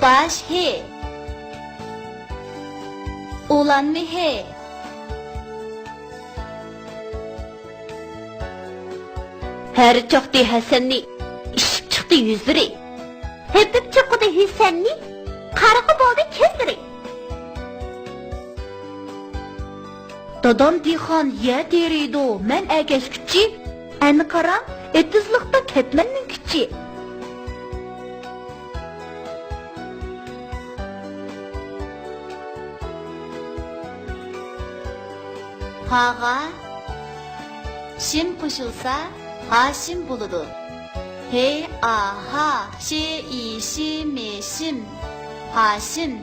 Baş he. Oğlan mı he? Her çoktu Hasan'ni işip çıktı yüzleri. Hepip çıktı Hasan'ni karıkı boldu kezleri. Dadam diyxan ya deriydi, men əgəşküçi, əni qaram, etizlikdə ketmennin küçi. Hağa, şim qoşulsa, haşim buludu. Hey, aha, işim, haşim.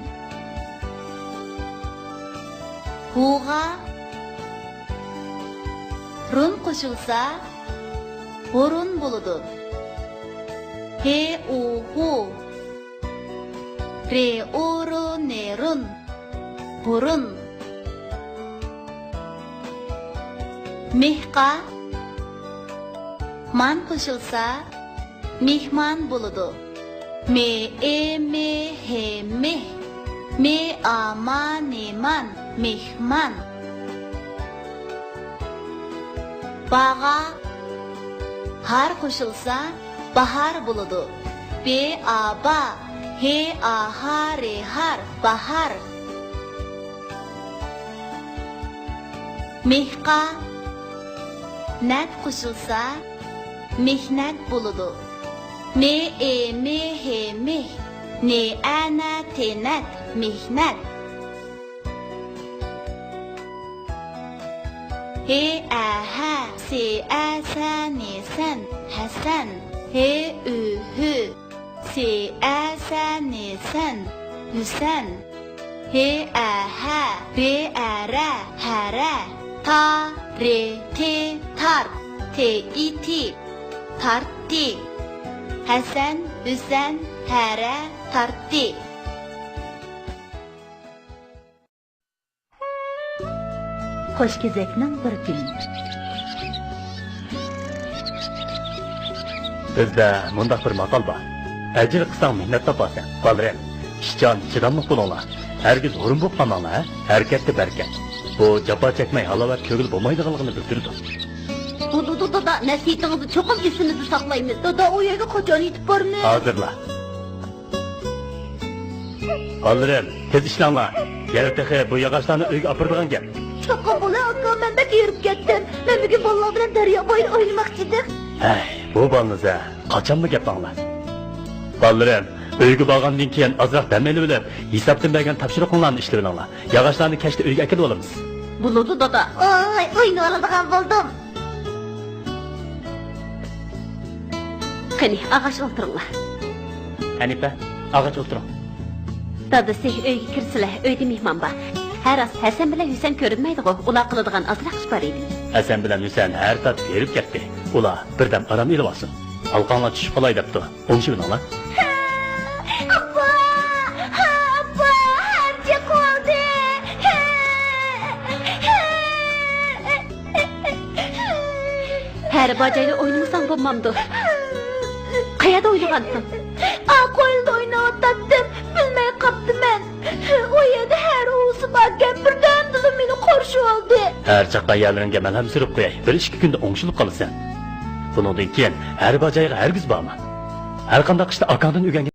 Huğa, run qoşulsa, burun buludu. He, hu, re, uru, ne, run, burun. Mihqa, man qoşulsa, mihman buludu. Me, he, meh, me, aman, man, mihman. Bağa, har qoşulsa, bahar buludu. Be, aba, he, aha, re, har, bahar. Mihqa, nat qoşulsa, mihnat buludu. Me, he, meh, ne, ana, tenat, mihnat. He, aha, se, asa, ne, sen, hasan. He, hü, se, asa, ne, sen, hüsen. He, aha, re, ara, hara. Ta, re, te, tar, te, iti, tartti. Hasan, hüsen, hara, tartti. Qo'shkezakning bir kuni. Bizda mundaq bir maqol bor. Ajr qilsang mehnat topasan. Qoldirin. Ishchan, chidamliq bo'linglar. Hargiz o'rin bo'lib qolmanglar. Harakatda barkat. Bu jafo chekmay halovat ko'ngil bo'lmaydiganligini bildirdi. Dada, nasihatingizni cho'qim esimizda saqlaymiz. Dada, o yerga qachon yetib bormiz? Hozirla. Qoldirin, tez ishlanglar. Yarataqa bu yog'ochlarni uyga opirdigan gap. Şaka bola aka, ben bek yürüp gittim. Ben bugün vallahi bilen derya boyun oynamak istedim. Hey, bu balınıza kaçan mı gapanglar? Ballarım, uygu bağgandan keyin azroq dam olib, hisobdan bergan topshiriqlarni ishlab yog'ochlarni kashda uyga akirib olamiz. Buludu dada. Ay, oyunu aladigan buldum. Qani, ağaç o'tiringlar. Hanifa, ağaç o'tiring. Dadasi uyga kirsilar, uyda mehmon bor. Her az Hasan bilan Hüsen ko'rinmaydi-ku, ular qiladigan ozroq ish bor edi. Hasan bilan Hüsen har tat berib ketdi. Ular birdam aram elib olsin. Alqonlar tushib qolay debdi. O'ngshibinglar. Abba! Abba! Harca qoldi! Her bacayla oynamasang bo'lmamdi. Qayerda o'ynagansan? Qo'lda o'ynayotdim, bilmay qopdim men. O yerda her uğusu bakken birden dilim meni qarshi oldi. Har chaqqa yerlaringga malham surib qo'yay. 1-2 kunda o'ngshilib qolasan. Bundan keyin har bajayga hargiz borma. Har qanday qishda akandan o'rgangan